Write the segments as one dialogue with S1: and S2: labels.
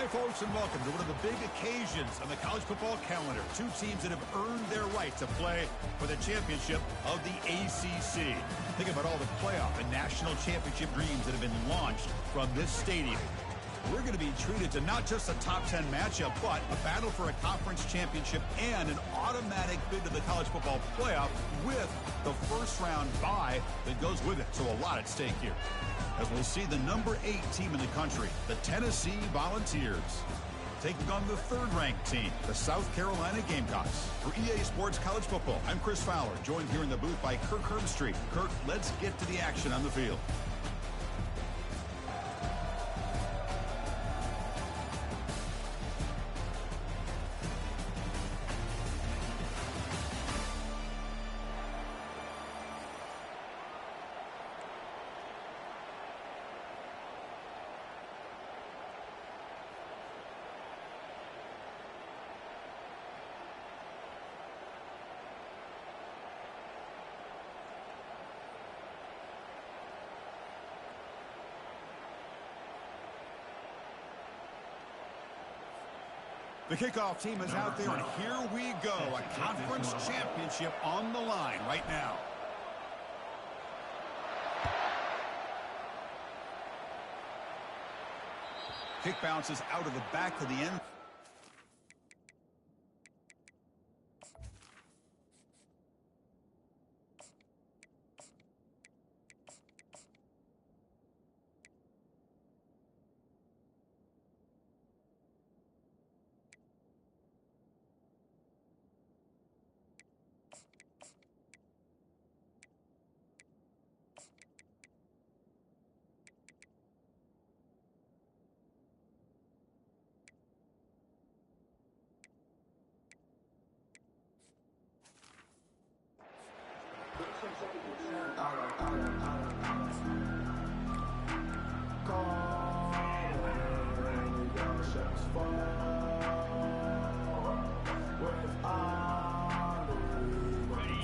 S1: Hi, folks, and welcome to one of the big occasions on the college football calendar. Two teams that have earned their right to play for the championship of the ACC. Think about all the playoff and national championship dreams that have been launched from this stadium. We're going to be treated to not just a top 10 matchup, but a battle for a conference championship and an automatic bid to the college football playoff with the first round bye that goes with it. So a lot at stake here, as we'll see the number 8 team in the country, the Tennessee Volunteers, taking on the third-ranked team, the South Carolina Gamecocks. For EA Sports College Football, I'm Chris Fowler, joined here in the booth by Kirk Herbstreit. Kirk, let's get to the action on the field. The kickoff team is out there, and here we go. A conference championship on the line right now. Kick bounces out of the back of the end.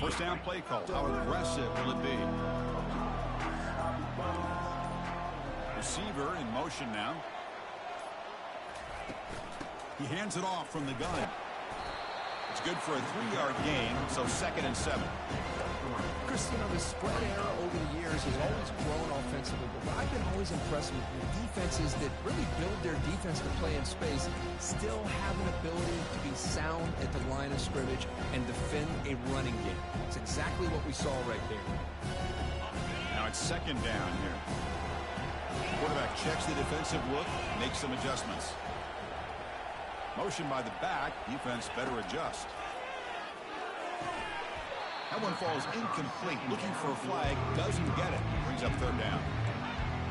S1: First down play call. How aggressive will it be? Receiver in motion now. He hands it off from the gun. It's good for a 3-yard gain, so 2nd and 7.
S2: Chris, you know, the spread era over the years has always grown offensively, but I've been always impressed with defenses that really build their defense to play in space, still have an ability to be sound at the line of scrimmage and defend a running game. It's exactly what we saw right there.
S1: Now it's 2nd down here. Quarterback checks the defensive look, makes some adjustments. Motion by the back, defense better adjust. That one falls incomplete, looking for a flag, doesn't get it. Brings up 3rd down.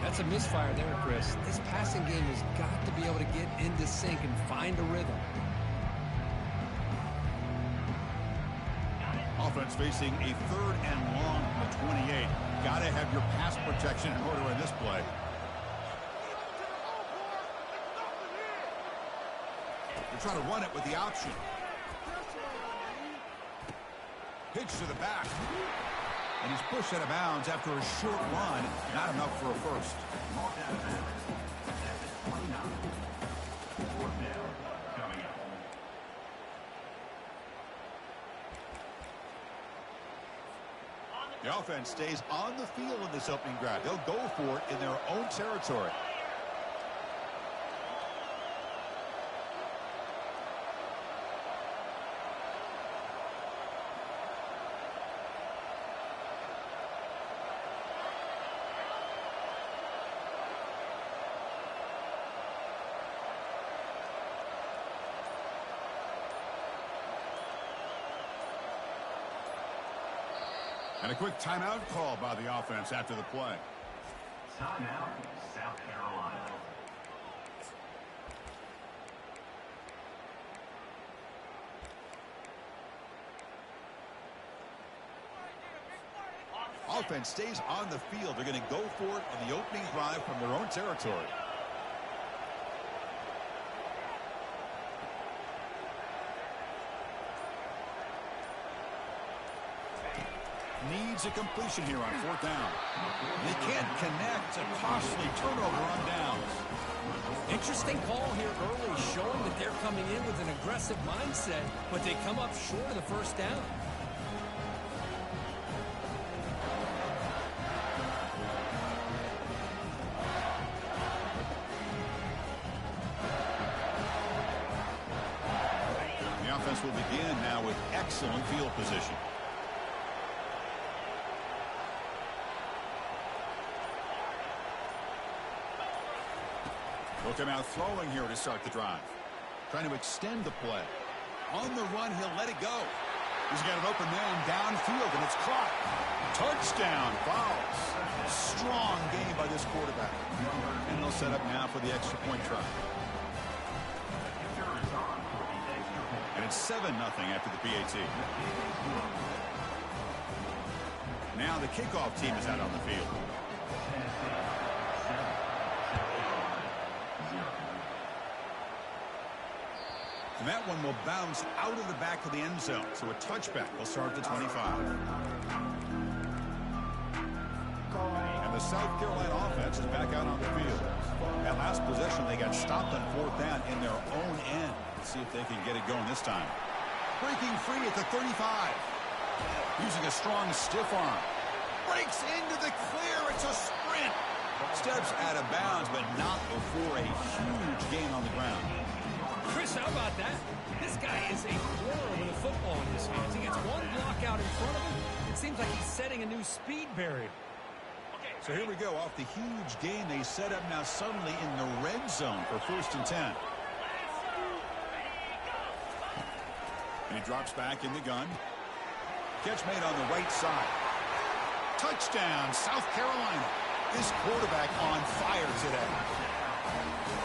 S2: That's a misfire there, Chris. This passing game has got to be able to get into sync and find a rhythm.
S1: Offense facing a 3rd and long from the 28. Got to have your pass protection in order in this play. They're trying to run it with the option. Pitch to the back. And he's pushed out of bounds after a short run. Not enough for a first. The offense stays on the field in this opening drive. They'll go for it in their own territory. And a quick timeout call by the offense after the play.
S3: Timeout, South Carolina.
S1: Offense stays on the field. They're going to go for it on the opening drive from their own territory. needs a completion here on 4th down. They can't connect. A costly turnover on downs.
S2: Interesting call here early, showing that they're coming in with an aggressive mindset, but they come up short of the 1st down.
S1: The offense will begin now with excellent field position. He'll come out throwing here to start the drive. Trying to extend the play. On the run, he'll let it go. He's got an open man downfield, and it's caught. Touchdown, Fowles. Strong game by this quarterback. And they'll set up now for the extra point try. And it's 7-0 after the PAT. Now the kickoff team is out on the field. And that one will bounce out of the back of the end zone. So a touchback will start at the 25. And the South Carolina offense is back out on the field. That last possession, they got stopped on 4th down in their own end. Let's see if they can get it going this time. Breaking free at the 35. Using a strong stiff arm. Breaks into the clear. It's a sprint. Steps out of bounds, but not before a huge gain on the ground.
S2: Chris, how about that? This guy is a whirl with a football in his hands. He gets one block out in front of him. It seems like he's setting a new speed barrier.
S1: So here we go. Off the huge gain, they set up now suddenly in the red zone for 1st and 10. And he drops back in the gun. Catch made on the right side. Touchdown, South Carolina. This quarterback on fire today.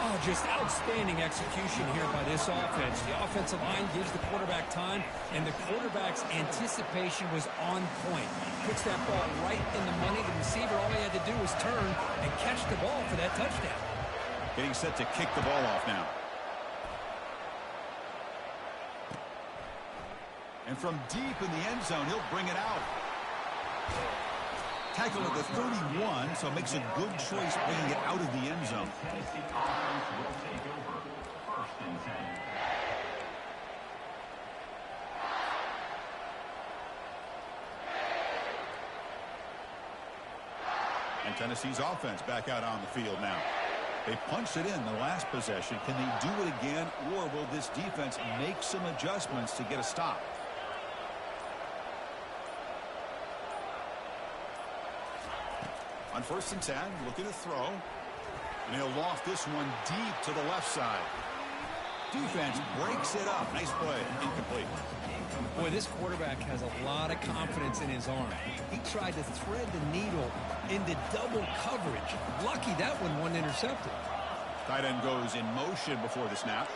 S2: Oh, just outstanding execution here by this offense. The offensive line gives the quarterback time, and the quarterback's anticipation was on point. Puts that ball right in the money. The receiver, all he had to do was turn and catch the ball for that touchdown.
S1: Getting set to kick the ball off now. And from deep in the end zone, he'll bring it out. Tackle at the 31, so makes a good choice bringing it out of the end zone.
S3: Tennessee offense will take over 1st and 10.
S1: And Tennessee's offense back out on the field now. They punched it in the last possession. Can they do it again, or will this defense make some adjustments to get a stop? On 1st and 10, looking to throw. And he'll loft this one deep to the left side. Defense breaks it up. Nice play. Incomplete.
S2: Boy, this quarterback has a lot of confidence in his arm. He tried to thread the needle into double coverage. Lucky that one wasn't intercepted.
S1: Tight end goes in motion before the snap.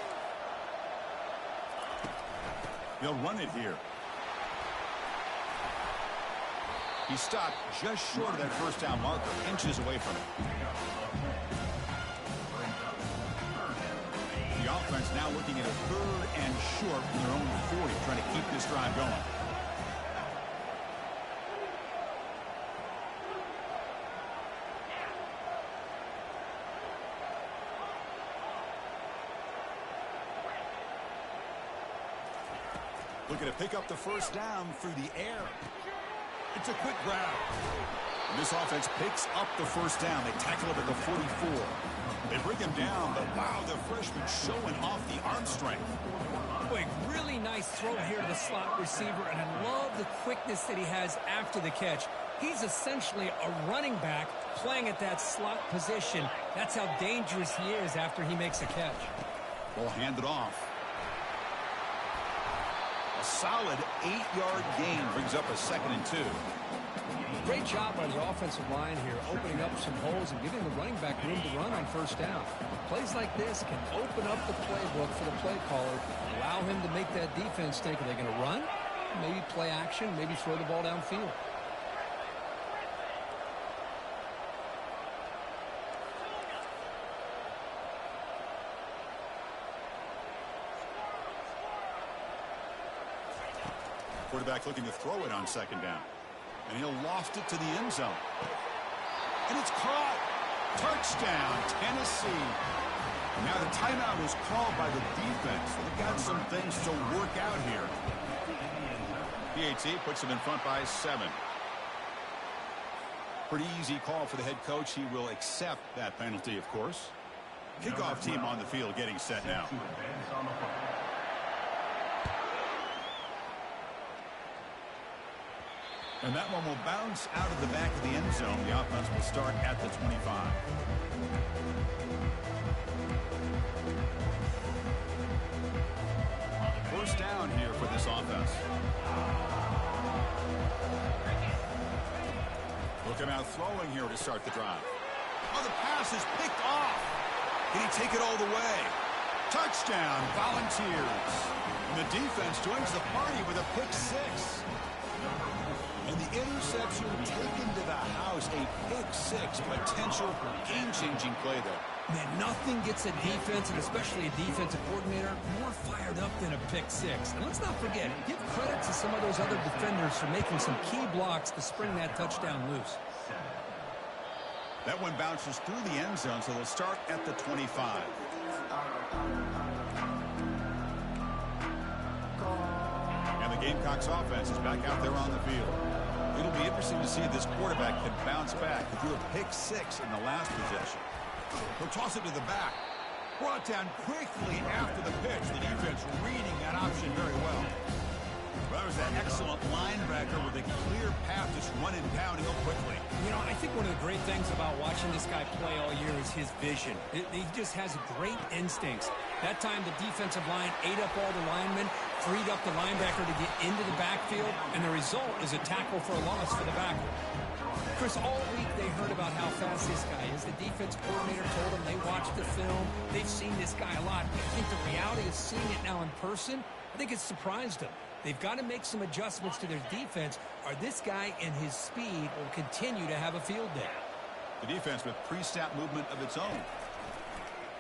S1: They'll run it here. He stopped just short of that 1st down marker, inches away from it. The offense now looking at a 3rd and short from their own 40, trying to keep this drive going. Looking to pick up the 1st down through the air. It's a quick grab. And this offense picks up the 1st down. They tackle him at the 44. They bring him down, but wow, the freshman showing off the arm strength.
S2: Boy, really nice throw here to the slot receiver, and I love the quickness that he has after the catch. He's essentially a running back playing at that slot position. That's how dangerous he is after he makes a catch.
S1: Ball handed off. A solid 8-yard gain brings up a 2nd and 2.
S2: Great job by the offensive line here, opening up some holes and giving the running back room to run on 1st down. Plays like this can open up the playbook for the play caller, allow him to make that defense think, are they going to run? Maybe play action, maybe throw the ball downfield.
S1: Quarterback looking to throw it on 2nd down. And he'll loft it to the end zone. And it's caught. Touchdown, Tennessee. Now the timeout was called by the defense. They've got some things to work out here. PAT puts them in front by 7. Pretty easy call for the head coach. He will accept that penalty, of course. Kickoff team on the field getting set now. And that one will bounce out of the back of the end zone. The offense will start at the 25. First down here for this offense. Looking out throwing here to start the drive. Oh, the pass is picked off. Can he take it all the way? Touchdown, Volunteers. And the defense joins the party with a pick 6. And the interception taken to the house, a pick 6, potential game-changing play there.
S2: Man, nothing gets a defense, and especially a defensive coordinator, more fired up than a pick 6. And let's not forget, give credit to some of those other defenders for making some key blocks to spring that touchdown loose.
S1: That one bounces through the end zone, so they'll start at the 25. And the Gamecocks offense is back out there on the field. It'll be interesting to see if this quarterback can bounce back. He threw a pick 6 in the last possession. He'll toss it to the back. Brought down quickly after the pitch. The defense reading that option very well. Well, there's that excellent linebacker with a clear path just running downhill quickly.
S4: You know, I think one of the great things about watching this guy play all year is his vision. He just has great instincts. That time the defensive line ate up all the linemen, freed up the linebacker to get into the backfield, and the result is a tackle for a loss for the backer. Chris, all week they heard about how fast this guy is. The defense coordinator told them they watched the film. They've seen this guy a lot. I think the reality of seeing it now in person, I think it's surprised them. They've got to make some adjustments to their defense, or this guy and his speed will continue to have a field day.
S1: The defense with pre-snap movement of its own.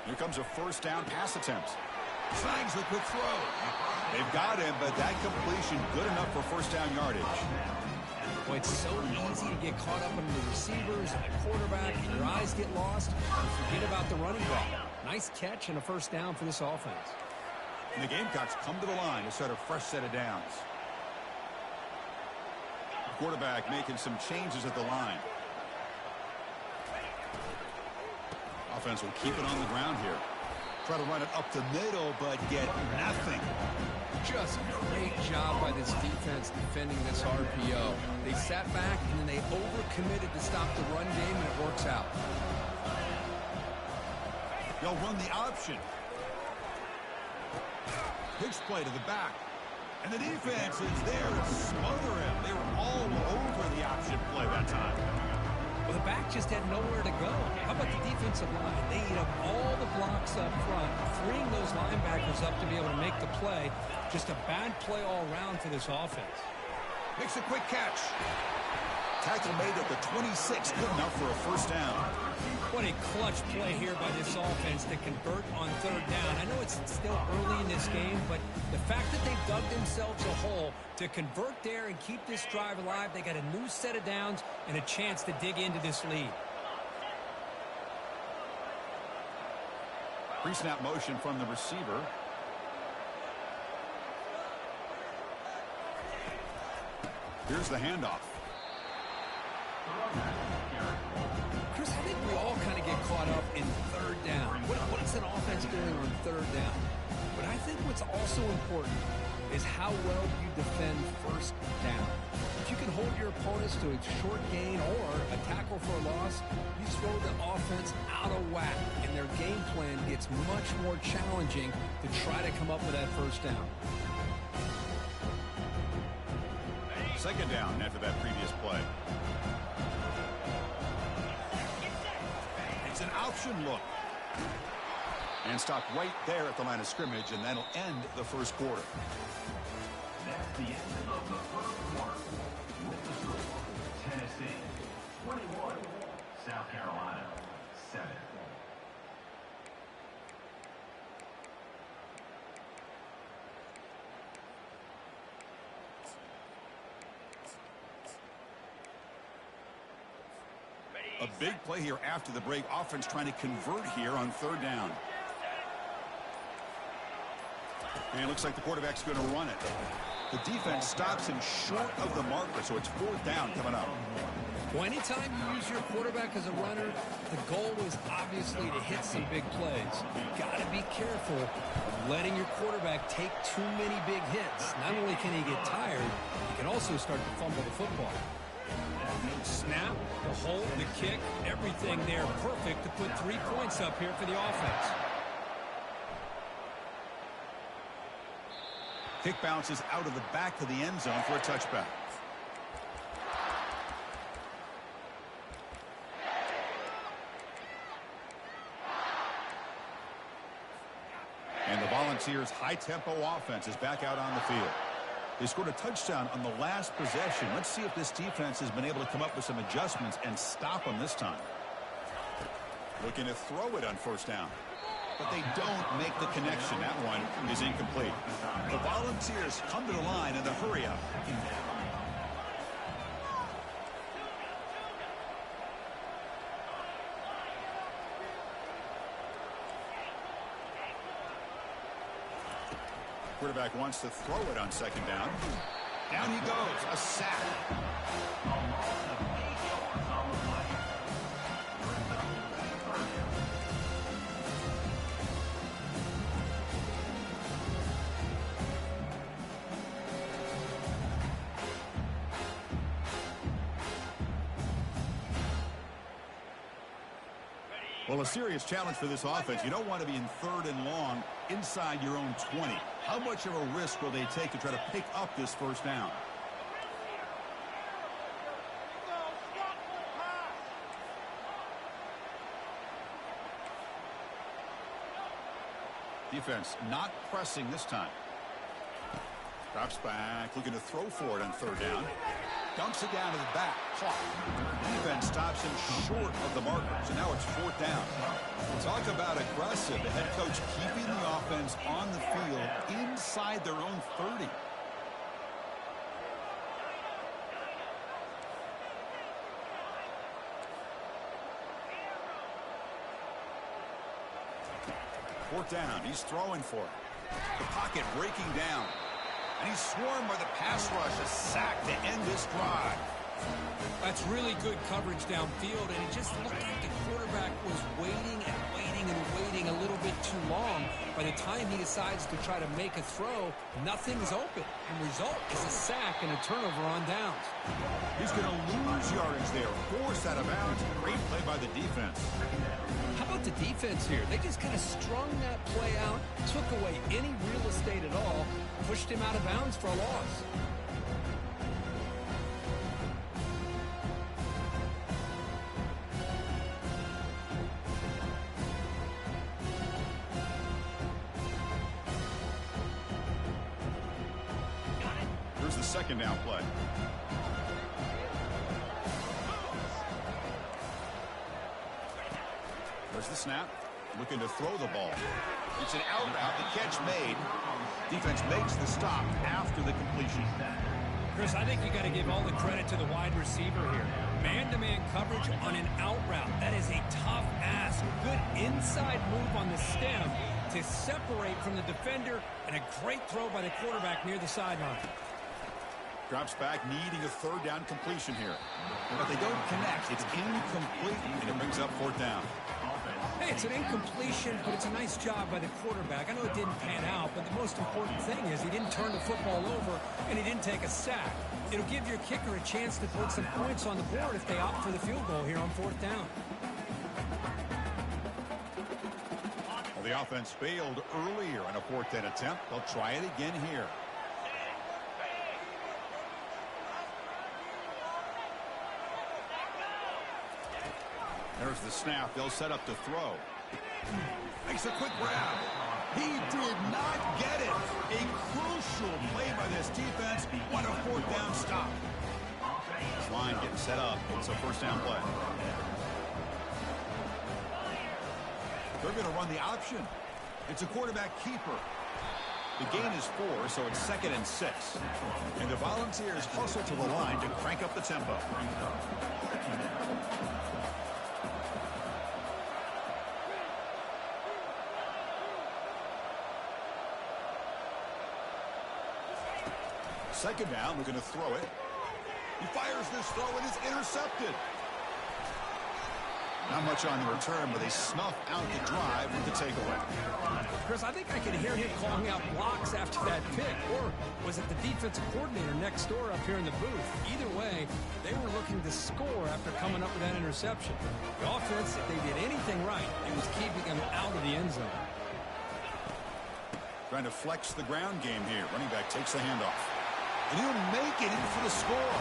S1: Here comes a first down pass attempt. Slangs the quick throw. They've got him, but that completion good enough for first down yardage.
S2: Boy, it's so easy to get caught up in the receivers and the quarterback, and your eyes get lost. And forget about the running back. Nice catch and a first down for this offense.
S1: And the Gamecocks come to the line to start a fresh set of downs. The quarterback making some changes at the line. Offense will keep it on the ground here. Try to run it up the middle, but get nothing.
S2: Just a great job by this defense defending this RPO. They sat back, and then they overcommitted to stop the run game, and it works out.
S1: They'll run the option. Pitch play to the back. And the defense is there to smother him. They were all over the option play that time.
S4: Well, the back just had nowhere to go. How about the defensive line? They eat up all the blocks up front, freeing those linebackers up to be able to make the play. Just a bad play all around for this offense.
S1: Makes a quick catch. Tackle made at the 26, good enough for a first down.
S4: What a clutch play here by this offense to convert on third down. I know it's still early in this game, but the fact that they dug themselves a hole to convert there and keep this drive alive, they got a new set of downs and a chance to dig into this lead.
S1: Pre-snap motion from the receiver. Here's the handoff.
S2: Chris, I think we all kind of get caught up in third down. What is an offense doing on third down? But I think what's also important is how well you defend first down. If you can hold your opponents to a short gain or a tackle for a loss, you throw the offense out of whack, and their game plan gets much more challenging to try to come up with that first down.
S1: Second down after that previous play. It's an option look. And stop right there at the line of scrimmage, and that'll end the first quarter.
S3: That's the end of the first quarter. With the score, Tennessee 21, South Carolina 7.
S1: A big play here after the break. Offense trying to convert here on third down. And it looks like the quarterback's going to run it. The defense stops him short of the marker, so it's fourth down coming up.
S4: Well, anytime you use your quarterback as a runner, the goal is obviously to hit some big plays. You've got to be careful of letting your quarterback take too many big hits. Not only can he get tired, he can also start to fumble the football. Snap, the hold, the kick, everything there perfect to put 3 points up here for the offense.
S1: Kick bounces out of the back of the end zone for a touchback. And the Volunteers' high-tempo offense is back out on the field. They scored a touchdown on the last possession. Let's see if this defense has been able to come up with some adjustments and stop them this time. Looking to throw it on first down. But they don't make the connection. That one is incomplete. The Volunteers come to the line in the hurry-up. Quarterback wants to throw it on second down. Down he goes. A sack. Well, a serious challenge for this offense. You don't want to be in third and long inside your own 20. How much of a risk will they take to try to pick up this first down? Defense not pressing this time. Drops back, looking to throw for it on third down. Dumps it down to the back. Defense stops him short of the marker. So now it's fourth down. Talk about aggressive. The head coach keeping the offense on the field inside their own 30. Fourth down. He's throwing for it. The pocket breaking down. And he's swarmed by the pass rush. A sack to end this drive.
S4: That's really good coverage downfield, and it just looked like the quarterback was waiting and waiting and waiting a little bit too long. By the time he decides to try to make a throw, nothing's open. And result is a sack and a turnover on downs.
S1: He's going to lose yardage there. Forced out of bounds. Great play by the defense.
S4: How about the defense here? They just kind of strung that play out, took away any real estate at all, pushed him out of bounds for a loss.
S1: Here's the second down play. There's the snap. Looking to throw the ball. It's an out route. The catch made. Defense makes the stop after the completion.
S4: Chris, I think you got to give all the credit to the wide receiver here. Man-to-man coverage on an out route. That is a tough ask. Good inside move on the stem to separate from the defender, and a great throw by the quarterback near the sideline.
S1: Drops back, needing a third down completion here. But they don't connect. It's incomplete, and it brings up fourth down.
S4: Hey, it's an incompletion, but it's a nice job by the quarterback. I know it didn't pan out, but the most important thing is he didn't turn the football over, and he didn't take a sack. It'll give your kicker a chance to put some points on the board if they opt for the field goal here on fourth down.
S1: Well, the offense failed earlier in a fourth down attempt. They'll try it again here. There's the snap. They'll set up to throw. Makes a quick grab. He did not get it. A crucial play by this defense. What a fourth down stop. This line getting set up. It's a first down play. They're going to run the option. It's a quarterback keeper. The gain is 4, so it's 2nd and 6. And the Volunteers hustle to the line to crank up the tempo. Second down, we're going to throw it. He fires this throw and it's intercepted. Not much on the return, but they snuff out the drive with the takeaway.
S4: Chris, I think I can hear him calling out blocks after that pick. Or was it the defensive coordinator next door up here in the booth? Either way, they were looking to score after coming up with that interception. The offense, if they did anything right, it was keeping them out of the end zone.
S1: Trying to flex the ground game here. Running back takes the handoff. And he'll make it in for the score.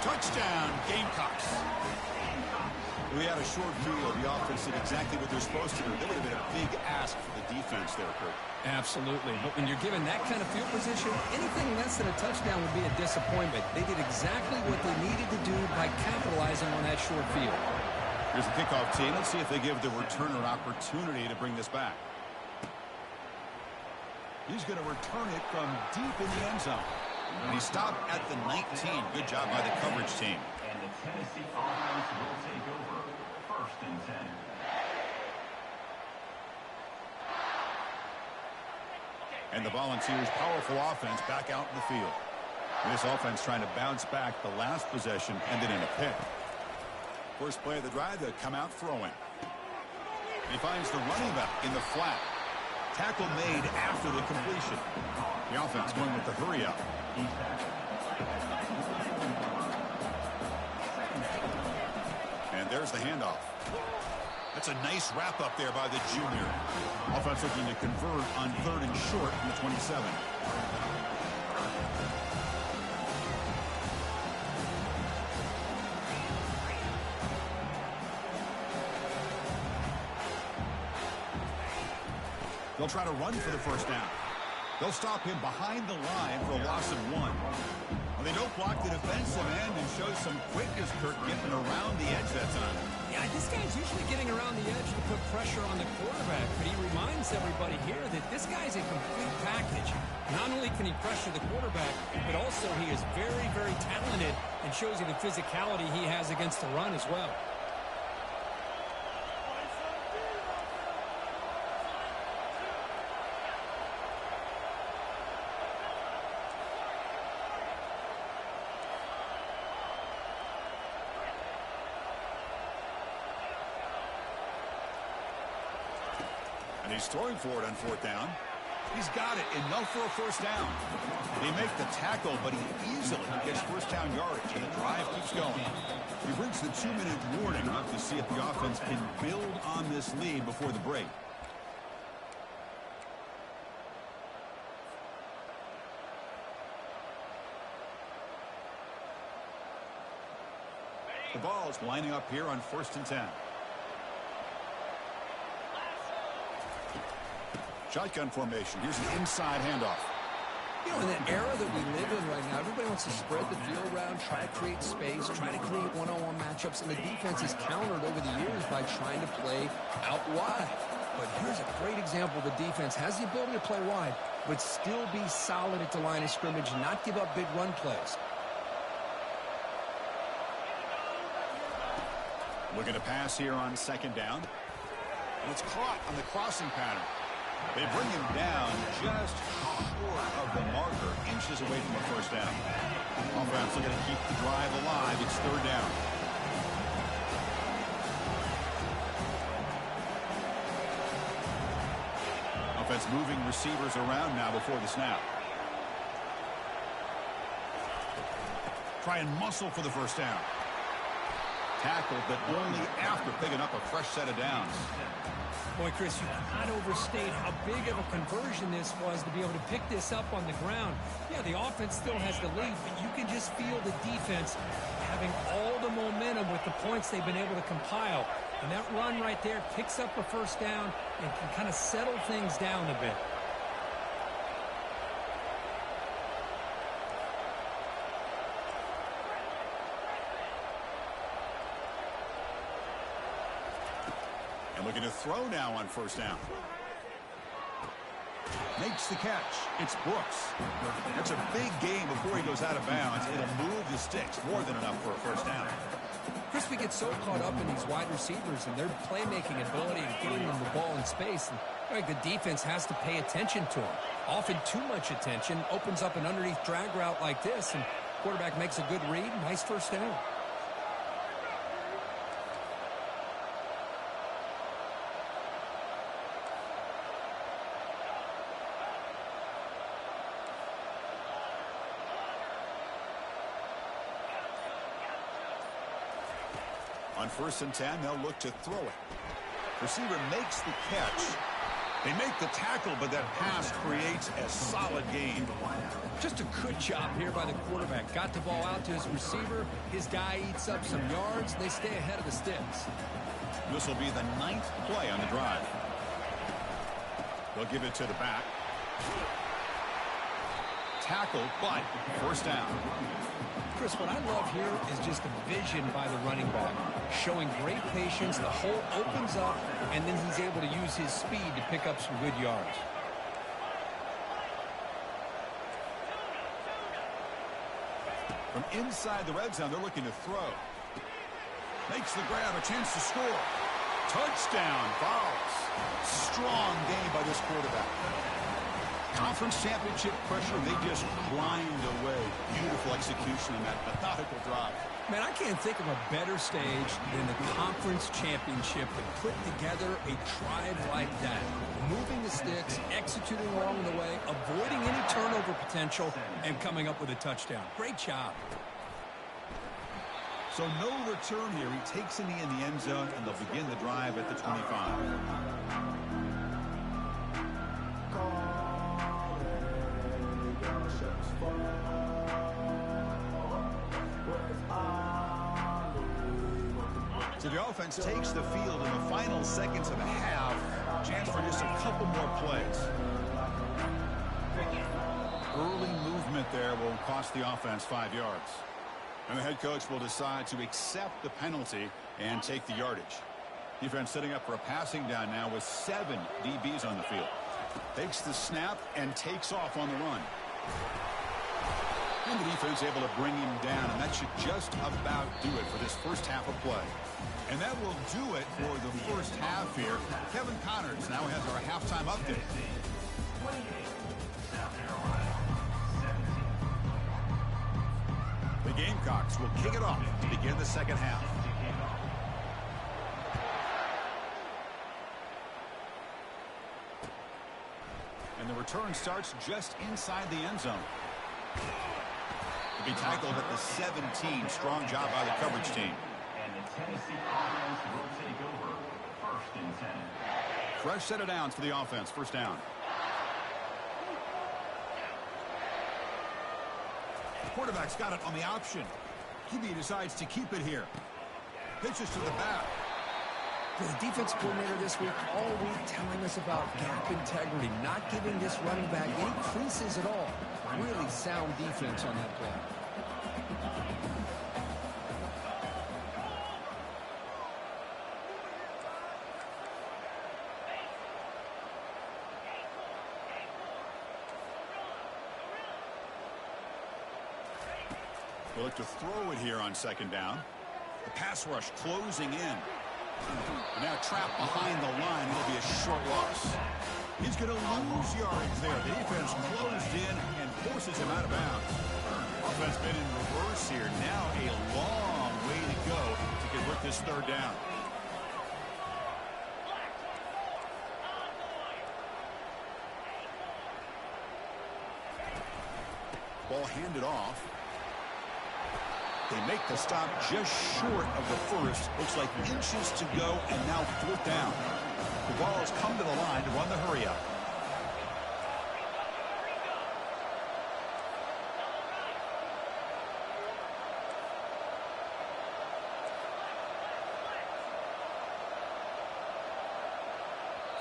S1: Touchdown, Gamecocks. We had a short field. The offense did exactly what they're supposed to do. That would have been a big ask for the defense there, Kurt.
S4: Absolutely. But when you're given that kind of field position, anything less than a touchdown would be a disappointment. They did exactly what they needed to do by capitalizing on that short field.
S1: Here's the kickoff team. Let's see if they give the returner an opportunity to bring this back. He's going to return it from deep in the end zone. And he stopped at the 19. Good job by the coverage team.
S3: And the Tennessee offense will take over 1st and 10.
S1: And the Volunteers' powerful offense back out in the field. This offense trying to bounce back the last possession, ended in a pick. First play of the drive, they'll come out throwing. He finds the running back in the flat. Tackle made after the completion. The offense going with the hurry up. And there's the handoff. That's a nice wrap up there by the junior. Offense looking to convert on 3rd and short from the 27. They'll try to run for the first down. They'll stop him behind the line for a loss of 1. Well, they don't block the defensive end and show some quickness, Kirk, getting around the edge that time.
S4: Yeah, this guy's usually getting around the edge to put pressure on the quarterback, but he reminds everybody here that this guy's a complete package. Not only can he pressure the quarterback, but also he is very, very talented and shows you the physicality he has against the run as well.
S1: And he's throwing for it on 4th down. He's got it. Enough for a first down. They make the tackle, but he easily gets first down yardage, and the drive keeps going. He brings the 2-minute warning up to see if the offense can build on this lead before the break. The ball is lining up here on 1st and 10. Shotgun formation. Here's an inside handoff.
S2: You know, in the era that we live in right now, everybody wants to spread the field around, try to create space, try to create one-on-one matchups, and the defense is countered over the years by trying to play out wide. But here's a great example. The defense has the ability to play wide, but still be solid at the line of scrimmage, not give up big run plays.
S1: Looking to pass here on 2nd down. And it's caught on the crossing pattern. They bring him down just short of the marker, inches away from a first down. Offense looking to keep the drive alive. It's 3rd down. Offense moving receivers around now before the snap. Try and muscle for the first down. Tackled, but only after picking up a fresh set of downs.
S4: Boy, Chris, you cannot overstate how big of a conversion this was to be able to pick this up on the ground. Yeah, the offense still has the lead, but you can just feel the defense having all the momentum with the points they've been able to compile. And that run right there picks up a first down and can kind of settle things down a bit.
S1: Looking to throw now on 1st down. Makes the catch. It's Brooks. That's a big game before he goes out of bounds. It'll move the sticks more than enough for a first down.
S4: Chris, we get so caught up in these wide receivers and their playmaking ability and getting them the ball in space. And the defense has to pay attention to them. Often too much attention opens up an underneath drag route like this, and quarterback makes a good read. Nice first down.
S1: On 1st and 10, they'll look to throw it. Receiver makes the catch. They make the tackle, but that pass creates a solid gain.
S4: Just a good job here by the quarterback. Got the ball out to his receiver. His guy eats up some yards. They stay ahead of the sticks.
S1: This will be the 9th play on the drive. They'll give it to the back. Tackle, but first down.
S4: Chris, what I love here is just the vision by the running back. Showing great patience, the hole opens up, and then he's able to use his speed to pick up some good yards.
S1: From inside the red zone, they're looking to throw. Makes the grab, a chance to score. Touchdown, Fowles. Strong game by this quarterback. Conference championship pressure, they just grind away. Beautiful execution in that methodical drive.
S4: Man, I can't think of a better stage than the conference championship to put together a drive like that. Moving the sticks, executing along the way, avoiding any turnover potential, and coming up with a touchdown. Great job.
S1: So no return here. He takes a knee in the end zone, and they'll begin the drive at the 25. So the offense takes the field in the final seconds of the half. Chance for just a couple more plays. Early movement there will cost the offense 5 yards. And the head coach will decide to accept the penalty and take the yardage. Defense setting up for a passing down now with 7 DBs on the field. Takes the snap and takes off on the run. And the defense able to bring him down, and that should just about do it for this first half of play. And that will do it for the first half here. Kevin Connors now has our halftime update. The Gamecocks will kick it off to begin the second half. And the return starts just inside the end zone. To be tackled at the 17. Strong job by the coverage team.
S3: And the Tennessee offense will take over 1st and 10.
S1: Fresh set of downs for the offense. First down. The quarterback's got it on the option. QB decides to keep it here. Pitches to the back.
S2: The defense coordinator this week all week telling us about gap integrity, not giving this running back any creases at all. Really sound defense on that play.
S1: We'll look to throw it here on second down. The pass rush closing in. Now trapped behind the line. It'll be a short loss. He's going to lose yards there. The defense closed in and forces him out of bounds. Offense been in reverse here. Now a long way to go to convert this third down. Ball handed off. They make the stop just short of the first. Looks like inches to go, and now 4th down. The ball has come to the line to run the hurry-up.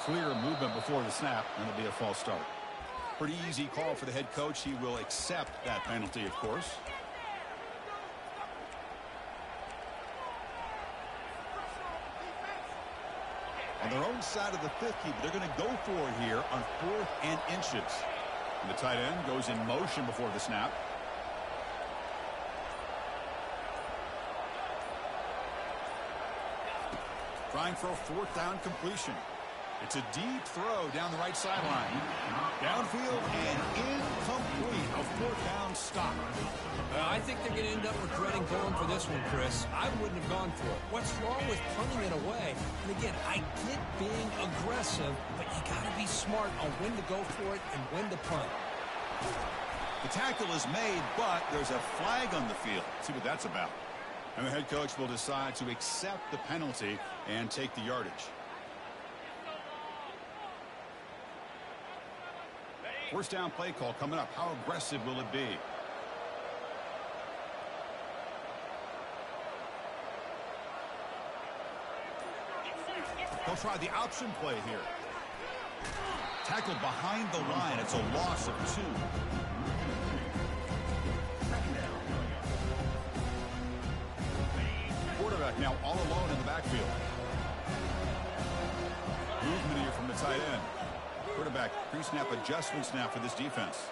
S1: Clear movement before the snap, and it'll be a false start. Pretty easy call for the head coach. He will accept that penalty, of course. On their own side of the 50, but they're going to go for it here on 4th and inches. And the tight end goes in motion before the snap. Trying for a 4th down completion. It's a deep throw down the right sideline. Downfield and incomplete. A 4th down stop.
S4: I think they're going to end up regretting going for this one, Chris. I wouldn't have gone for it. What's wrong with punting it away? And again, I get being aggressive, but you got to be smart on when to go for it and when to punt.
S1: The tackle is made, but there's a flag on the field. Let's see what that's about. And the head coach will decide to accept the penalty and take the yardage. First down play call coming up. How aggressive will it be? They'll try the option play here. Tackled behind the line. It's a loss of 2. Quarterback now all alone in the backfield. Movement here from the tight end. Quarterback pre-snap adjustments now for this defense.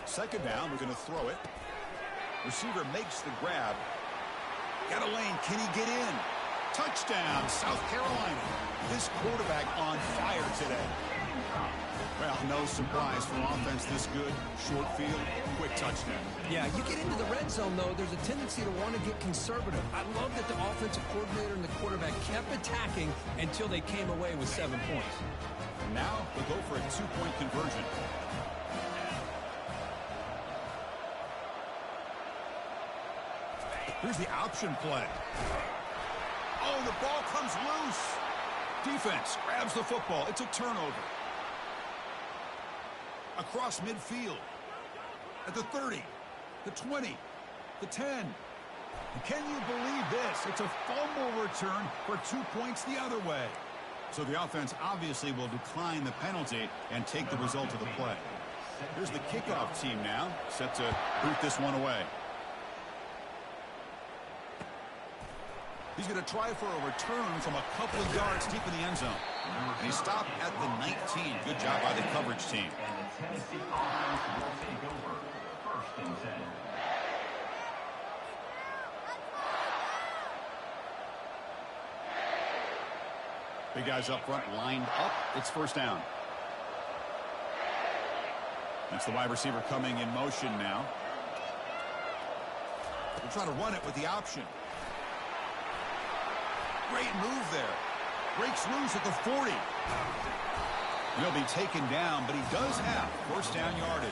S1: Second down, we're going to throw it. Receiver makes the grab. Got a lane. Can he get in? Touchdown, South Carolina. This quarterback on fire today. Well, no surprise for an offense this good. Short field, quick touchdown.
S4: Yeah, you get into the red zone, though, there's a tendency to want to get conservative. I love that the offensive coordinator and the quarterback kept attacking until they came away with 7 points.
S1: Now they'll go for a 2-point conversion. Here's the option play. Oh, the ball comes loose. Defense grabs the football. It's a turnover. Across midfield. At the 30. The 20. The 10. And can you believe this? It's a fumble return for 2 points the other way. So the offense obviously will decline the penalty and take the result of the play. Here's the kickoff team now, set to boot this one away. He's going to try for a return from a couple of yards deep in the end zone. And he stopped at the 19. Good job by the coverage team.
S3: And the Tennessee offense will take over. 1st and 10.
S1: Big guys up front lined up. It's 1st down. That's the wide receiver coming in motion now. We'll try to run it with the option. Great move there. Breaks loose at the 40. He'll be taken down, but he does have 1st down yardage.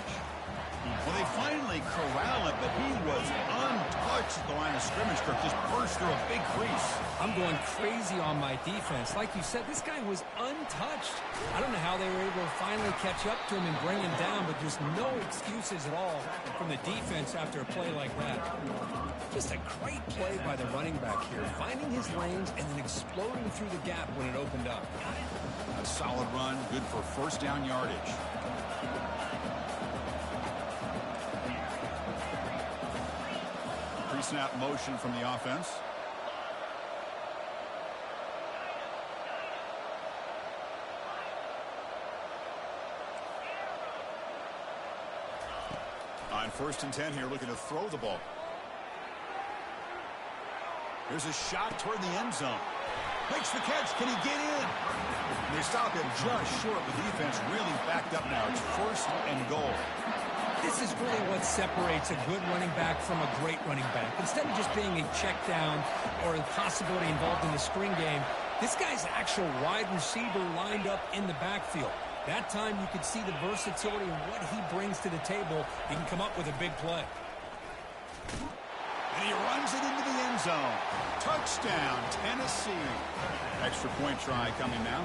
S1: Well, they finally corral it, but he was untouched at the line of scrimmage. Kirk just burst through a big crease.
S4: I'm going crazy on my defense. Like you said, this guy was untouched. I don't know how they were able to finally catch up to him and bring him down, but there's no excuses at all from the defense after a play like that. Just a great play by the running back here, finding his lanes and then exploding through the gap when it opened up.
S1: A solid run, good for 1st down yardage. Pre-snap motion from the offense. On 1st and 10 here, looking to throw the ball. Here's a shot toward the end zone. Makes the catch. Can he get in? And they stop him just short. The defense really backed up now. It's 1st and goal.
S4: This is really what separates a good running back from a great running back. Instead of just being a check down or a possibility involved in the screen game, this guy's actual wide receiver lined up in the backfield. That time you could see the versatility and what he brings to the table. He can come up with a big play.
S1: And he runs it into the end zone. Touchdown, Tennessee. Extra point try coming now.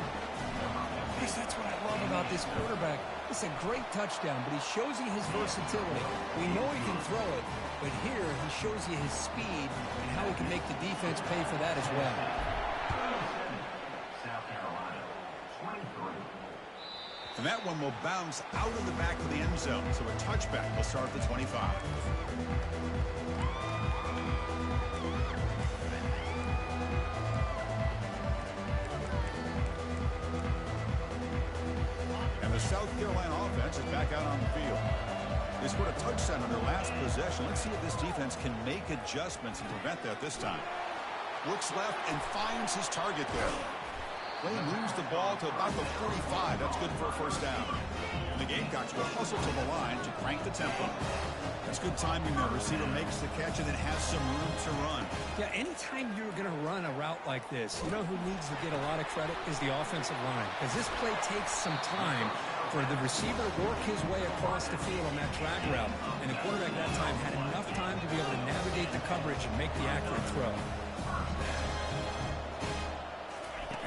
S4: Yes, that's what I love about this quarterback. It's a great touchdown, but he shows you his versatility. We know he can throw it, but here he shows you his speed and how he can make the defense pay for that as well.
S3: South Carolina, 23.
S1: And that one will bounce out of the back of the end zone. So a touchback will start at the 25. And the South Carolina offense is back out on the field. They scored a touchdown on their last possession. Let's see if this defense can make adjustments and prevent that this time. Looks left and finds his target there. Play moves the ball to about the 45. That's good for a first down. And the Gamecocks will hustle to the line to crank the tempo. That's good timing there. Receiver makes the catch and then has some room to run.
S4: Yeah, anytime you're going to run a route like this, you know who needs to get a lot of credit is the offensive line. Because this play takes some time for the receiver to work his way across the field on that drag route. And the quarterback that time had enough time to be able to navigate the coverage and make the accurate throw.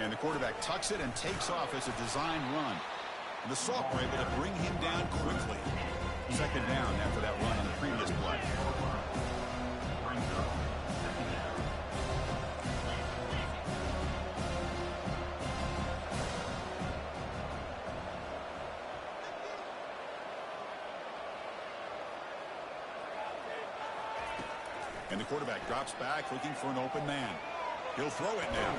S1: And the quarterback tucks it and takes off as a design run. And the sophomore able to bring him down quickly. Second down after that run on the previous play. And the quarterback drops back looking for an open man. He'll throw it now.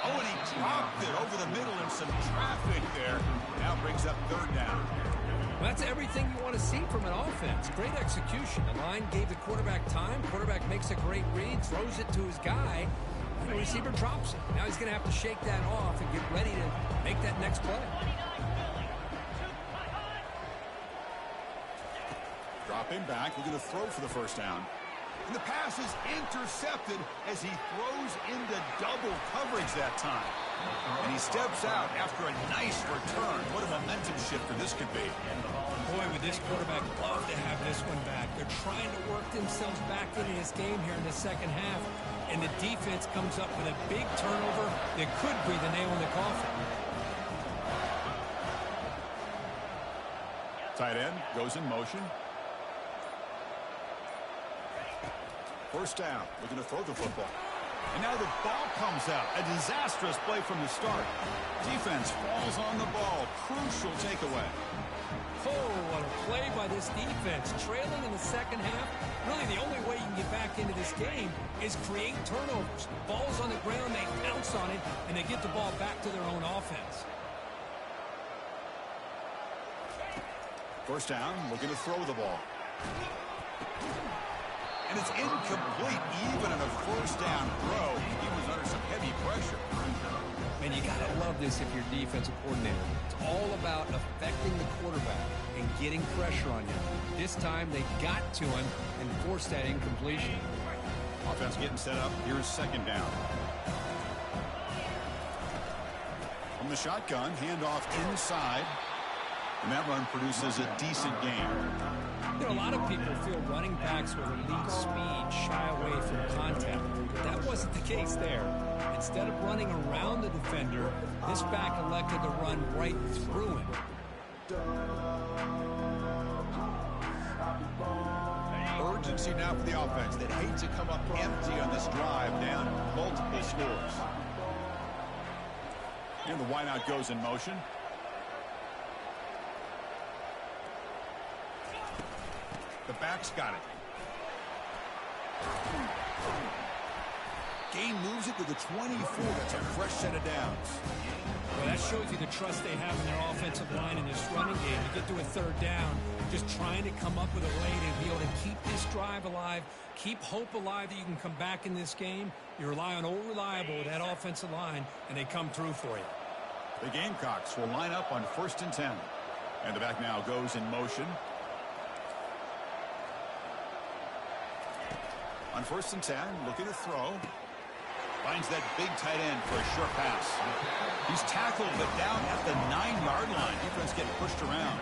S1: Oh, and he dropped it over the middle and some traffic there. Now brings up third down.
S4: Well, that's everything you want to see from an offense. Great execution. The line gave the quarterback time. Quarterback makes a great read, throws it to his guy, and the receiver drops it. Now he's going to have to shake that off and get ready to make that next play.
S1: Dropping back, looking to throw for the first down. And the pass is intercepted as he throws into double coverage that time. And he steps out after a nice return. What a momentum shifter this could be.
S4: Boy, would this quarterback love to have this one back. They're trying to work themselves back into this game here in the second half. And the defense comes up with a big turnover that could be the nail in the coffin.
S1: Tight end goes in motion. First down, looking to throw the football. And now the ball comes out. A disastrous play from the start. Defense falls on the ball. Crucial takeaway.
S4: Oh, what a play by this defense. Trailing in the second half. Really, the only way you can get back into this game is create turnovers. Ball's on the ground, they pounce on it, and they get the ball back to their own offense.
S1: First down, looking to throw the ball. And it's incomplete, even in a first down throw. He was under some heavy pressure.
S4: And you got to love this if you're defensive coordinator. It's all about affecting the quarterback and getting pressure on him. This time they got to him and forced that incompletion.
S1: Offense getting set up. Here's second down. From the shotgun, handoff inside. And that run produces a decent gain.
S4: You know, a lot of people feel running backs with elite speed shy away from contact. But that wasn't the case there. Instead of running around the defender, this back elected to run right through him.
S1: Urgency now for the offense that hate to come up empty on this drive, down multiple scores. And the wideout goes in motion. The back's got it. Gain moves it to the 24. That's a fresh set of downs.
S4: Well, that shows you the trust they have in their offensive line in this running game. You get to a third down, just trying to come up with a way to be able to keep this drive alive, keep hope alive that you can come back in this game. You rely on old reliable with that offensive line, and they come through for you.
S1: The Gamecocks will line up on 1st and 10. And the back now goes in motion. On 1st and 10, looking to throw. Finds that big tight end for a short pass. He's tackled, but down at the 9-yard line. Defense getting pushed around.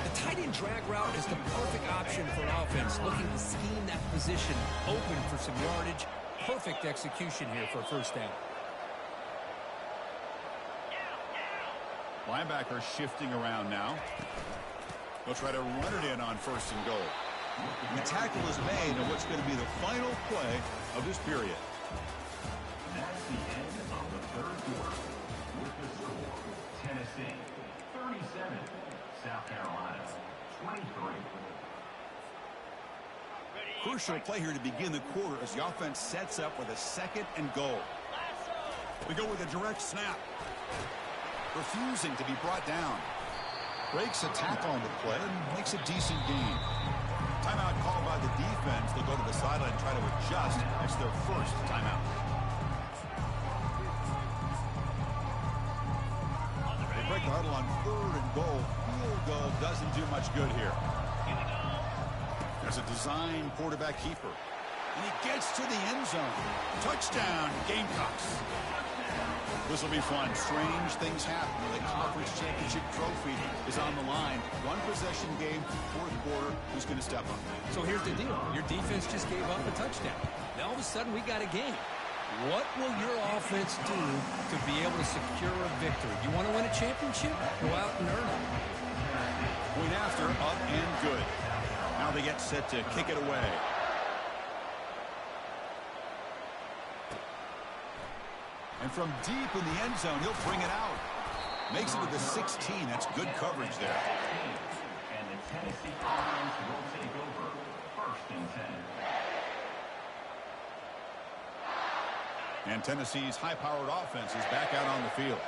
S4: The tight end drag route is the perfect option for offense, looking to scheme that position open for some yardage. Perfect execution here for a first down.
S1: Linebacker shifting around now. They'll try to run it in on 1st and goal. And the tackle is made on what's going to be the final play of this period.
S3: That's the end of the third quarter. With the score, Tennessee 37, South Carolina, 23.
S1: Crucial play here to begin the quarter as the offense sets up with a 2nd and goal. We go with a direct snap. Refusing to be brought down. Breaks a tackle on the play and makes a decent gain. Timeout called by the defense. They'll go to the sideline and try to adjust. It's their first timeout. They break the huddle on 3rd and goal. Field goal doesn't do much good here. There's a design quarterback keeper. And he gets to the end zone. Touchdown, Gamecocks. This will be fun. Strange things happen when the conference championship trophy is on the line. One possession game, 4th quarter. Who's going to step up?
S4: So here's the deal. Your defense just gave up a touchdown. Now all of a sudden we got a game. What will your offense do to be able to secure a victory? You want to win a championship? Go out and earn it.
S1: Point after, up and good. Now they get set to kick it away. And from deep in the end zone, he'll bring it out. Makes it to the 16. That's good coverage there.
S3: And the Tennessee offense will take over 1st and 10.
S1: And Tennessee's high-powered offense is back out on the field.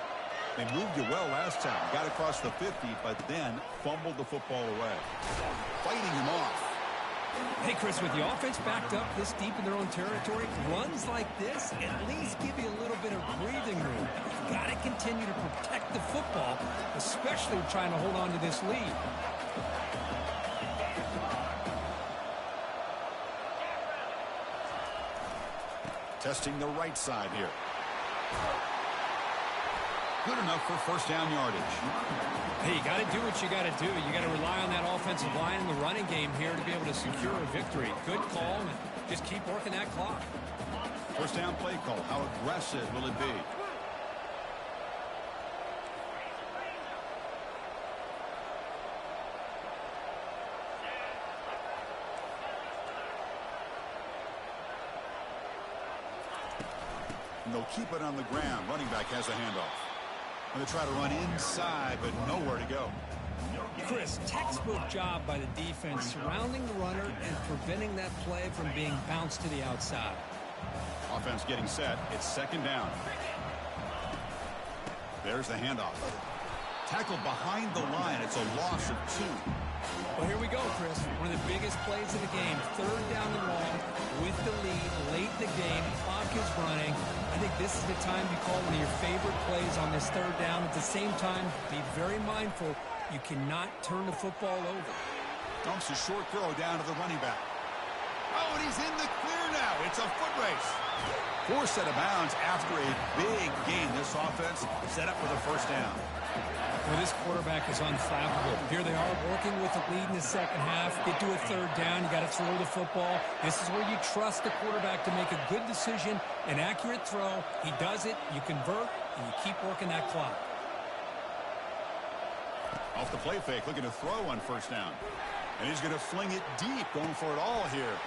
S1: They moved it well last time. Got across the 50, but then fumbled the football away. Fighting him off.
S4: Hey, Chris, with the offense backed up this deep in their own territory, runs like this at least give you a little bit of breathing room. You've got to continue to protect the football, especially trying to hold on to this lead.
S1: Testing the right side here. Good enough for 1st down yardage.
S4: Hey, you got to do what you got to do. You got to rely on that offensive line in the running game here to be able to secure a victory. Good call, and just keep working that clock.
S1: 1st down play call. How aggressive will it be? And they'll keep it on the ground. Running back has a handoff. And they try to run inside, but nowhere to go.
S4: Chris, textbook job by the defense surrounding the runner and preventing that play from being bounced to the outside.
S1: Offense getting set. It's 2nd down. There's the handoff. Tackled behind the line. It's a loss of 2.
S4: Well, here we go, Chris. One of the biggest plays of the game. 3rd down and long with the lead late in the game. Clock is running. I think this is the time you call one of your favorite plays on this 3rd down. At the same time, be very mindful. You cannot turn the football over.
S1: Dumps a short throw down to the running back. Oh, and he's in the clear now. It's a foot race. 4 set of bounds after a big gain. This offense set up for the 1st down.
S4: Well, this quarterback is unflappable. Here they are working with the lead in the 2nd half. Get to a 3rd down. You got to throw the football. This is where you trust the quarterback to make a good decision, an accurate throw. He does it. You convert, and you keep working that clock.
S1: Off the play fake, looking to throw on 1st down. And he's going to fling it deep, going for it all here.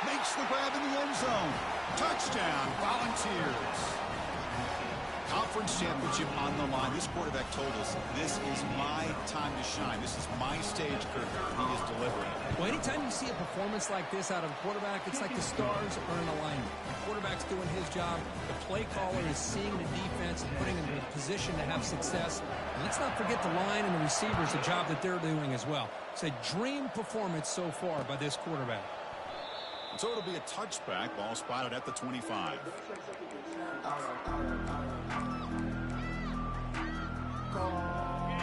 S1: Makes the grab in the end zone. Touchdown, Volunteers. Conference championship on the line. This quarterback told us, this is my time to shine. This is my stage curtain. He is delivering.
S4: Well, anytime you see a performance like this out of a quarterback, it's like the stars are in alignment. The quarterback's doing his job. The play caller is seeing the defense and putting them in a position to have success. And let's not forget the line and the receivers, the job that they're doing as well. It's a dream performance so far by this quarterback.
S1: So it'll be a touchback. Ball spotted at the 25.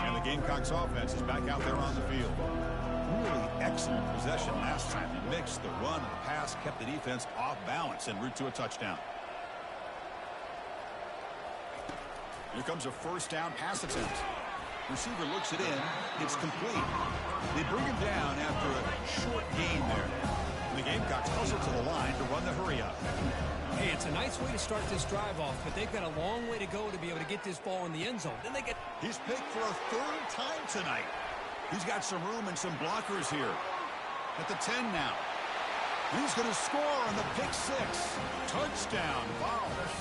S1: And the Gamecocks offense is back out there on the field. Really excellent possession last time. They mixed the run and the pass, kept the defense off balance en route to a touchdown. Here comes a 1st down pass attempt. Receiver looks it in. It's complete. They bring him down after a short gain there. And the Gamecocks hustle to the line to run the hurry up.
S4: Hey, it's a nice way to start this drive off, but they've got a long way to go to be able to get this ball in the end zone. Then they get...
S1: He's picked for a 3rd time tonight. He's got some room and some blockers here. At the 10 now. And he's going to score on the pick 6. Touchdown, Vols.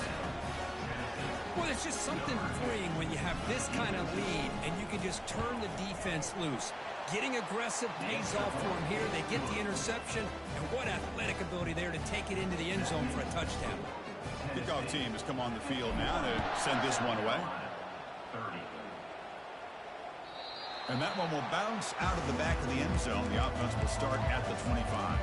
S4: Well, there's just something freeing when you have this kind of lead and you can just turn the defense loose. Getting aggressive pays off for them here. They get the interception, and what athletic ability there to take it into the end zone for a touchdown.
S1: Kickoff team has come on the field now to send this one away.
S3: 30.
S1: And that one will bounce out of the back of the end zone. The offense will start at the 25.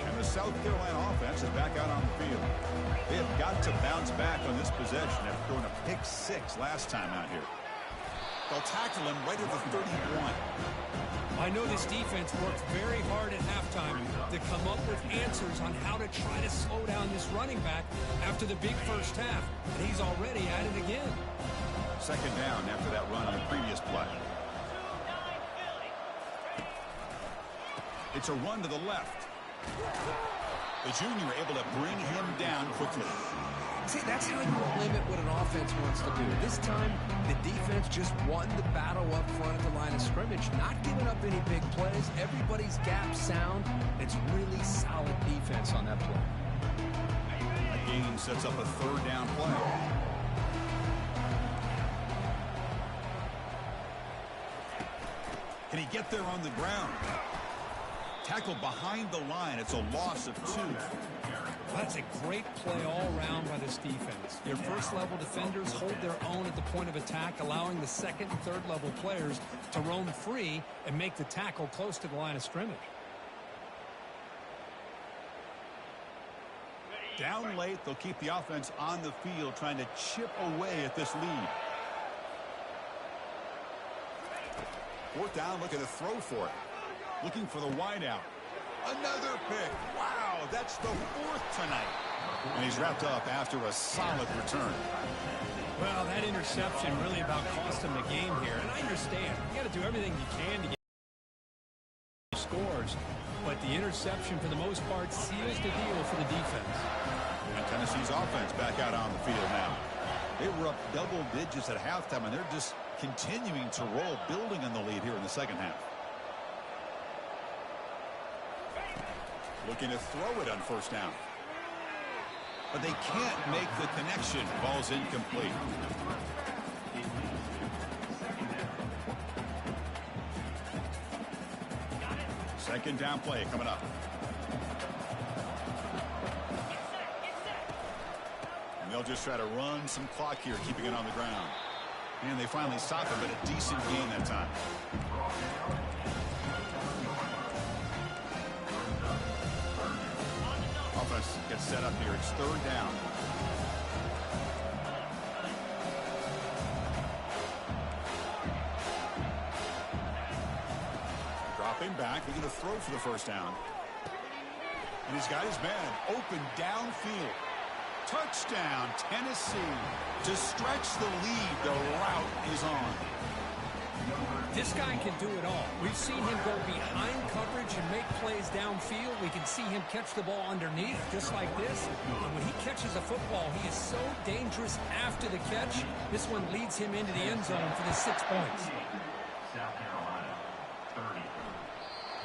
S1: And the South Carolina offense is back out on the field. They have got to bounce back on this possession after throwing a pick 6 last time out here. They'll tackle him right at the 31.
S4: I know this defense worked very hard at halftime to come up with answers on how to try to slow down this running back after the big first half. And he's already at it again.
S1: Second down after that run on the previous play. It's a run to the left. The junior able to bring him down quickly.
S2: See, that's how you limit what an offense wants to do. This time, the defense just won the battle up front at the line of scrimmage, not giving up any big plays. Everybody's gap sound. It's really solid defense on that play.
S1: That game sets up a third down play. Can he get there on the ground? Tackled behind the line. It's a loss of 2.
S4: That's a great play all around by this defense. Your first-level defenders hold their own at the point of attack, allowing the second and third-level players to roam free and make the tackle close to the line of scrimmage.
S1: Down late, they'll keep the offense on the field trying to chip away at this lead. Fourth down, looking to throw for it. Looking for the wideout. Another pick. Wow, that's the 4th tonight. And he's wrapped up after a solid return.
S4: Well, that interception really about cost him the game here. And I understand. You got to do everything you can to get scores. But the interception, for the most part, seals the deal for the defense.
S1: And Tennessee's offense back out on the field now. They were up double digits at halftime, and they're just continuing to roll, building on the lead here in the second half. Looking to throw it on first down. But they can't make the connection. Ball's incomplete. Second down play coming up. And they'll just try to run some clock here, keeping it on the ground. And they finally stop it, but a decent gain that time. Offense gets set up here. It's third down. Dropping back, looking to throw for the first down. And he's got his man open downfield. Touchdown, Tennessee. To stretch the lead, the route is on.
S4: This guy can do it all. We've seen him go behind coverage and make plays downfield. We can see him catch the ball underneath, just like this. And when he catches a football, he is so dangerous after the catch. This one leads him into the end zone for the 6 points.
S3: South Carolina, 30.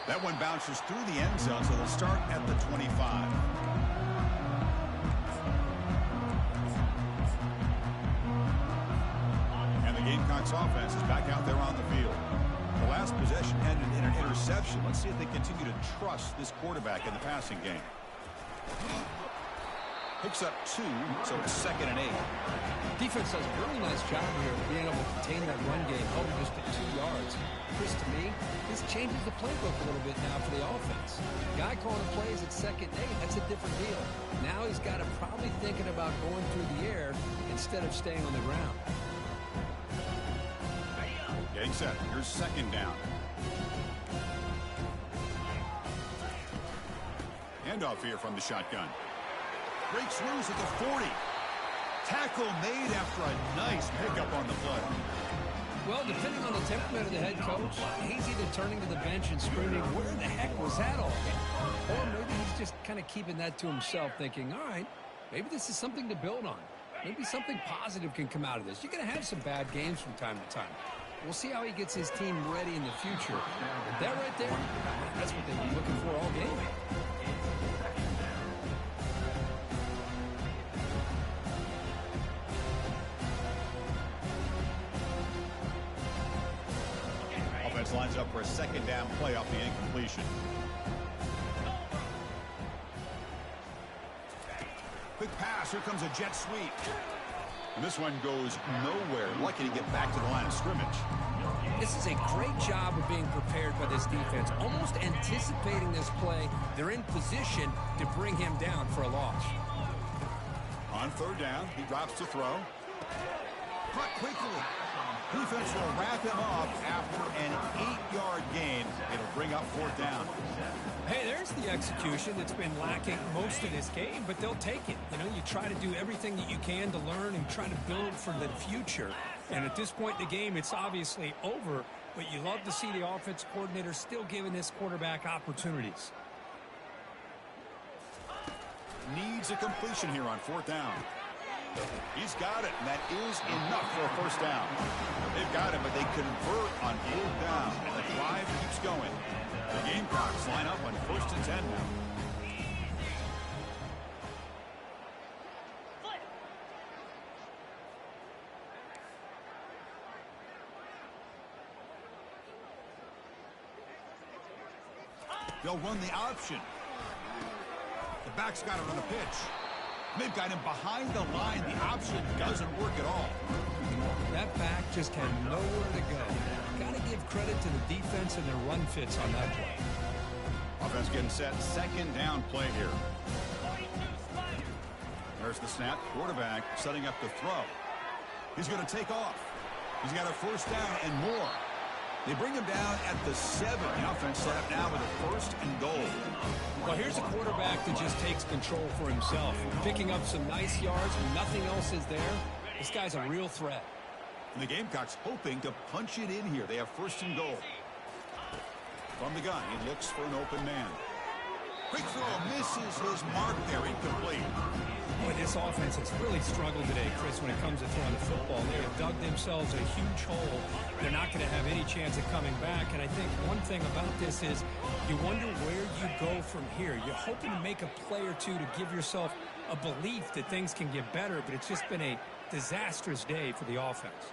S1: That one bounces through the end zone, so they'll start at the 25. Gamecocks offense is back out there on the field. The last possession ended in an interception. Let's see if they continue to trust this quarterback in the passing game. Picks up 2, so it's 2nd and 8.
S2: Defense does a really nice job here of being able to contain that run game, held just at 2 yards. Chris, to me, this changes the playbook a little bit now for the offense. Guy calling plays at 2nd and 8, that's a different deal. Now he's got to probably thinking about going through the air instead of staying on the ground.
S1: Getting set. Here's second down. Handoff here from the shotgun. Breaks loose at the 40. Tackle made after a nice pickup on the play.
S2: Well, depending on the temperament of the head coach, he's either turning to the bench and screaming, where the heck was that all? Or maybe he's just kind of keeping that to himself, thinking, all right, maybe this is something to build on. Maybe something positive can come out of this. You're going to have some bad games from time to time. We'll see how he gets his team ready in the future. But that right there, that's what they've been looking for all game.
S1: lines up for a second down play off the incompletion. Quick pass. Here comes a jet sweep. And this one goes nowhere. Lucky to get back to the line of scrimmage.
S4: This is a great job of being prepared by this defense. Almost anticipating this play. They're in position to bring him down for a loss.
S1: On third down, he drops to throw. Caught quickly. Defense will wrap him up after an 8-yard gain. It'll bring up fourth down.
S4: Hey, there's the execution that's been lacking most of this game, but they'll take it. You know, you try to do everything that you can to learn and try to build for the future. And at this point in the game, it's obviously over, but you love to see the offensive coordinator still giving this quarterback opportunities.
S1: Needs a completion here on fourth down. He's got it, and that is enough for a first down. They've got it, but they convert on fourth down, and the drive keeps going. The Gamecocks line up on 1st and 10 now. They'll run the option. The back's got it on the pitch. They've got him behind the line. The option doesn't work at all.
S4: That back just had nowhere to go. Got to give credit to the defense and their run fits on that play.
S1: Offense getting set. Second down play here. There's the snap. Quarterback setting up the throw. He's going to take off. He's got a first down and more. They bring him down at the 7. The offense set up now with a first and goal.
S4: Well, here's a quarterback that just takes control for himself. Picking up some nice yards when nothing else is there. This guy's a real threat.
S1: And the Gamecocks hoping to punch it in here. They have first and goal. From the gun, he looks for an open man. Quick throw, misses his mark there, incomplete.
S4: Boy, this offense has really struggled today, Chris, when it comes to throwing the football. They have dug themselves a huge hole. They're not going to have any chance of coming back. And I think one thing about this is you wonder where you go from here. You're hoping to make a play or two to give yourself a belief that things can get better, but it's just been a disastrous day for the offense.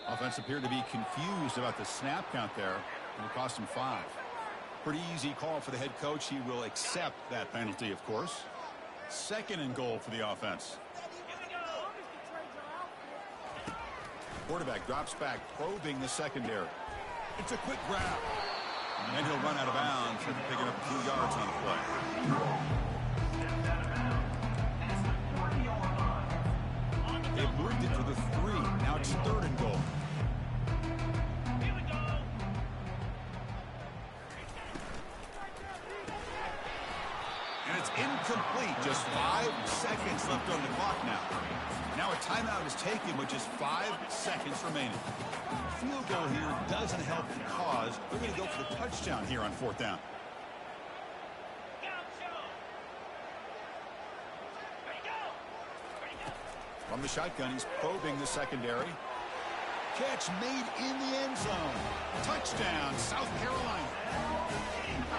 S1: Offense appeared to be confused about the snap count there. It'll cost him 5. Pretty easy call for the head coach. He will accept that penalty, of course. Second and goal for the offense. Quarterback drops back, probing the secondary. It's a quick grab. And he'll run out of bounds after picking up a few yards on the play. They've moved it to the 3. Now it's third and goal. And it's incomplete. Just 5 seconds left on the clock now. Now a timeout is taken with just 5 seconds remaining. Field goal here doesn't help the cause. They're going to go for the touchdown here on fourth down. From the shotgun, he's probing the secondary. Catch made in the end zone. Touchdown, South Carolina.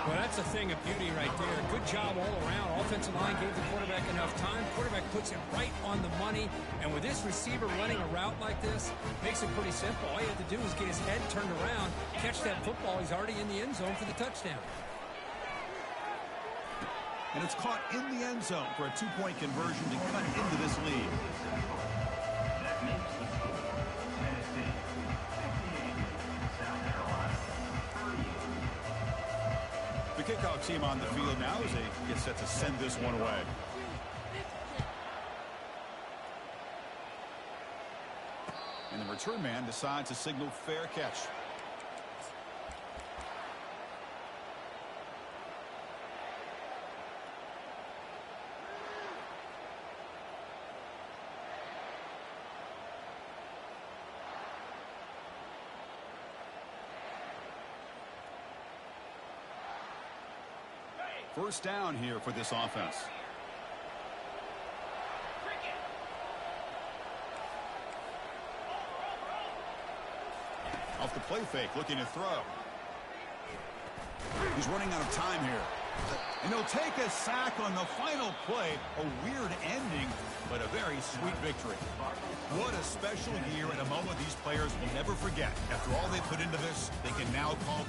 S4: Well, that's a thing of beauty right there. Good job all around. Offensive line gave the quarterback enough time. Quarterback puts it right on the money. And with this receiver running a route like this, makes it pretty simple. All you have to do is get his head turned around, catch that football. He's already in the end zone for the touchdown.
S1: And it's caught in the end zone for a 2-point conversion to cut into this lead. The kickoff team on the field now as they get set to send this one away. And the return man decides to signal fair catch. First down here for this offense. Off the play fake, looking to throw. He's running out of time here. And he'll take a sack on the final play. A weird ending, but a very sweet victory. What a special year and a moment these players will never forget. After all they put into this, they can now call